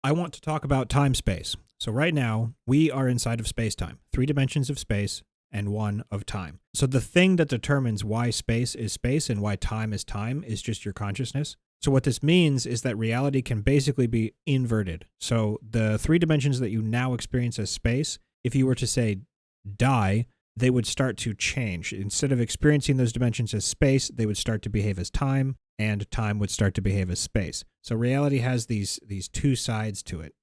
I want to talk about time-space. So right now, we are inside of space-time, 3 dimensions of space and 1 of time. So the thing that determines why space is space and why time is just your consciousness. So what this means is that reality can basically be inverted. So the 3 dimensions that you now experience as space, if you were to say die, they would start to change. Instead of experiencing those dimensions as space, they would start to behave as time, and time would start to behave as space. So reality has these 2 sides to it,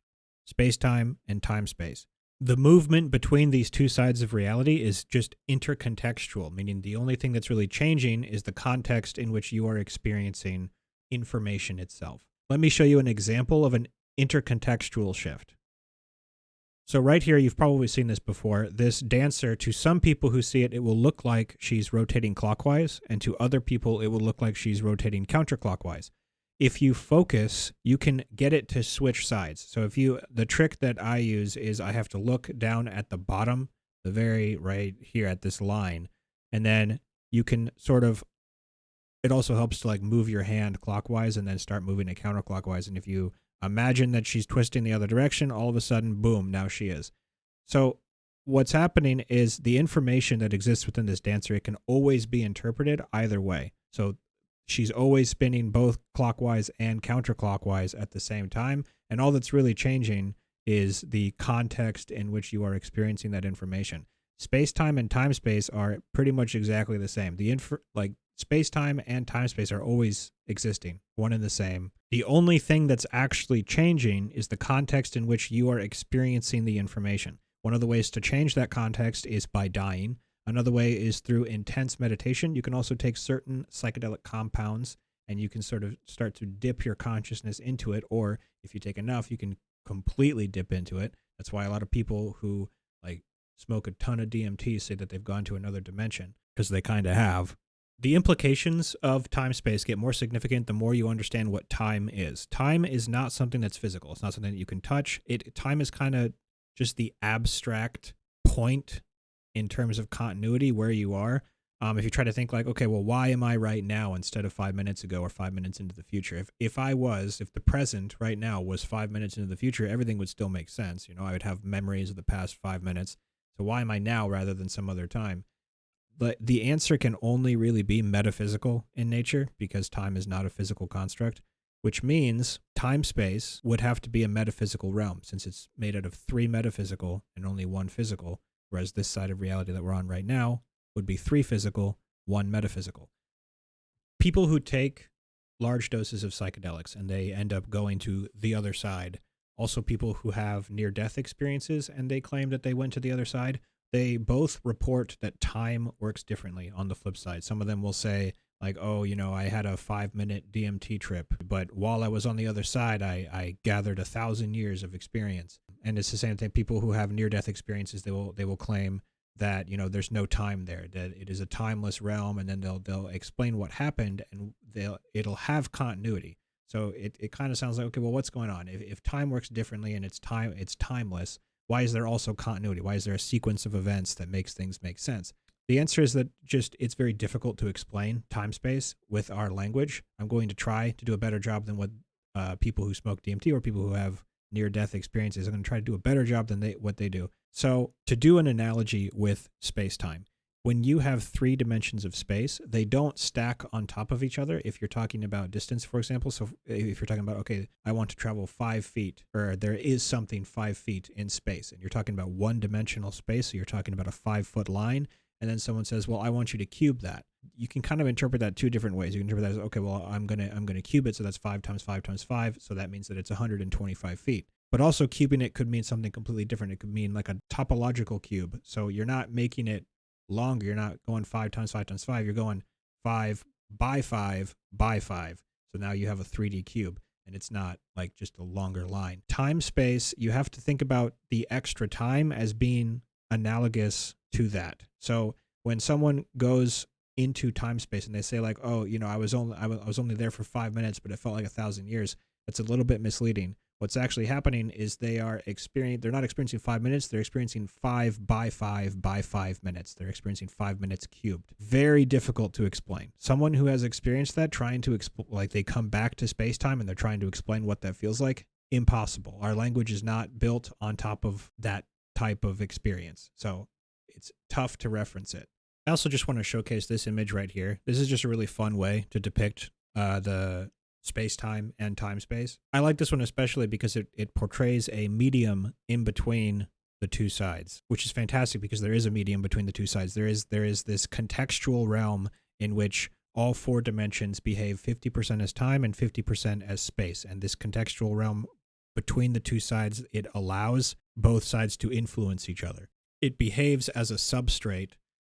space-time and time-space. The movement between these 2 sides of reality is just intercontextual, meaning the only thing that's really changing is the context in which you are experiencing information itself. Let me show you an example of an intercontextual shift. So right here, you've probably seen this before. This dancer, to some people who see it, it will look like she's rotating clockwise, and to other people, it will look like she's rotating counterclockwise. If you focus, you can get it to switch sides. So the trick that I use is I have to look down at the bottom, the very right here at this line, and then you can it also helps to like move your hand clockwise and then start moving it counterclockwise. And if you imagine that she's twisting the other direction, all of a sudden, boom, now she is. So what's happening is the information that exists within this dancer, it can always be interpreted either way. So she's always spinning both clockwise and counterclockwise at the same time. And all that's really changing is the context in which you are experiencing that information. Space-time and time-space are pretty much exactly the same. Space-time and time-space are always existing, one and the same. The only thing that's actually changing is the context in which you are experiencing the information. One of the ways to change that context is by dying. Another way is through intense meditation. You can also take certain psychedelic compounds and you can sort of start to dip your consciousness into it, or if you take enough, you can completely dip into it. That's why a lot of people who smoke a ton of DMT say that they've gone to another dimension, because they kind of have. The implications of time-space get more significant the more you understand what time is. Time is not something that's physical. It's not something that you can touch. Time is kind of just the abstract point in terms of continuity where you are. If you try to think okay, well, why am I right now instead of 5 minutes ago or 5 minutes into the future? If the present right now was 5 minutes into the future, everything would still make sense. I would have memories of the past 5 minutes. So why am I now rather than some other time? But the answer can only really be metaphysical in nature, because time is not a physical construct, which means time-space would have to be a metaphysical realm, since it's made out of 3 metaphysical and only 1 physical, whereas this side of reality that we're on right now would be 3 physical, 1 metaphysical. People who take large doses of psychedelics and they end up going to the other side, also people who have near-death experiences and they claim that they went to the other side, they both report that time works differently on the flip side. Some of them will say, I had a 5-minute DMT trip, but while I was on the other side, I gathered 1,000 years of experience. And it's the same thing. People who have near-death experiences, they will claim that, there's no time there, that it is a timeless realm, and then they'll explain what happened, and it'll have continuity. So it kind of sounds like, okay, well, what's going on? If time works differently and it's timeless, why is there also continuity? Why is there a sequence of events that makes things make sense? The answer is that it's very difficult to explain time-space with our language. I'm going to try to do a better job than what people who smoke DMT or people who have near-death experiences. I'm going to try to do a better job than what they do. So to do an analogy with space-time, when you have 3 dimensions of space, they don't stack on top of each other if you're talking about distance, for example. So if you're talking about, okay, I want to travel 5 feet, or there is something 5 feet in space, and you're talking about one-dimensional space, so you're talking about a 5-foot line, and then someone says, well, I want you to cube that. You can kind of interpret that 2 different ways. You can interpret that as, okay, well, I'm gonna cube it, so that's 5 times 5 times 5, so that means that it's 125 feet. But also cubing it could mean something completely different. It could mean like a topological cube. So you're not making it longer. You're not going 5 times 5 times 5. You're going 5 by 5 by 5. So now you have a 3D cube, and it's not like just a longer line. Time space, you have to think about the extra time as being analogous to that. So when someone goes into time space and they say like, oh, I was only there for 5 minutes, but it felt like 1,000 years, that's a little bit misleading. What's actually happening is they're not experiencing 5 minutes, they're experiencing 5 by 5 by 5 minutes. They're experiencing 5 minutes cubed. Very difficult to explain. Someone who has experienced that, trying to they come back to space-time and they're trying to explain what that feels like, impossible. Our language is not built on top of that type of experience. So it's tough to reference it. I also just want to showcase this image right here. This is just a really fun way to depict the space-time and time-space. I like this one especially because it portrays a medium in between the two sides, which is fantastic because there is a medium between the two sides. There is this contextual realm in which all 4 dimensions behave 50% as time and 50% as space. And this contextual realm between the two sides, it allows both sides to influence each other. It behaves as a substrate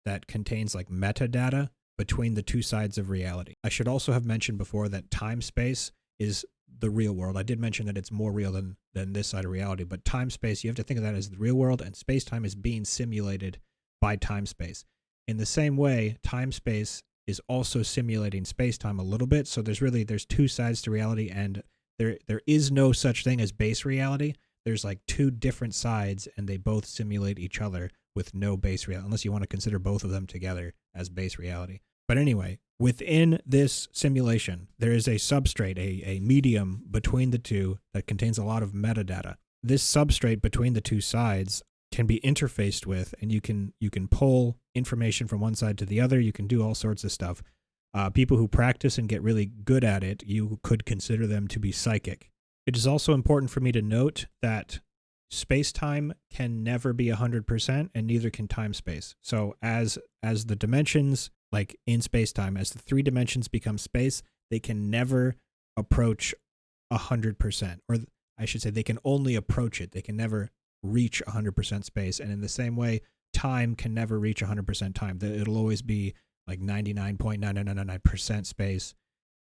that contains like metadata between the two sides of reality. I should also have mentioned before that time-space is the real world. I did mention that it's more real than this side of reality, but time-space, you have to think of that as the real world, and space-time is being simulated by time-space. In the same way, time-space is also simulating space-time a little bit, so there's two sides to reality, and there is no such thing as base reality. There's like 2 different sides, and they both simulate each other with no base reality, unless you want to consider both of them together as base reality. But anyway, within this simulation, there is a substrate, a medium between the two that contains a lot of metadata. This substrate between the two sides can be interfaced with, and you can pull information from one side to the other. You can do all sorts of stuff. People who practice and get really good at it, you could consider them to be psychic. It is also important for me to note that space-time can never be 100%, and neither can time-space. So as the dimensions, like in space-time, as the 3 dimensions become space, they can never approach 100%. Or I should say they can only approach it. They can never reach 100% space. And in the same way, time can never reach 100% time. It'll always be like 99.9999% space,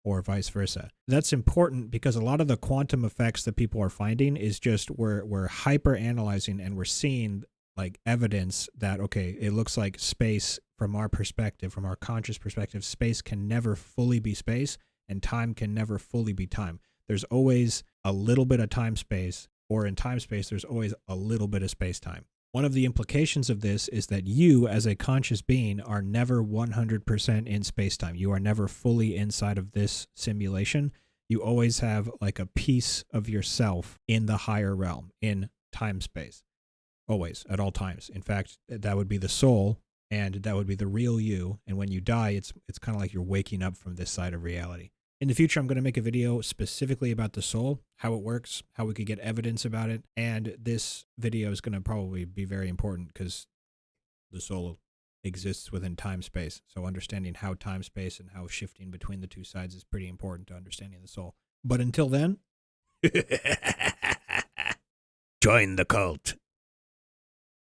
or vice versa. That's important because a lot of the quantum effects that people are finding is just we're hyper analyzing, and we're seeing like evidence that, okay, it looks like space from our perspective, from our conscious perspective, space can never fully be space, and time can never fully be time. There's always a little bit of time space, or in time space, there's always a little bit of space time. One of the implications of this is that you, as a conscious being, are never 100% in space-time. You are never fully inside of this simulation. You always have like a piece of yourself in the higher realm, in time-space. Always, at all times. In fact, that would be the soul, and that would be the real you. And when you die, it's kind of like you're waking up from this side of reality. In the future, I'm going to make a video specifically about the soul, how it works, how we could get evidence about it. And this video is going to probably be very important because the soul exists within time-space. So understanding how time-space and how shifting between the two sides is pretty important to understanding the soul. But until then, join the cult.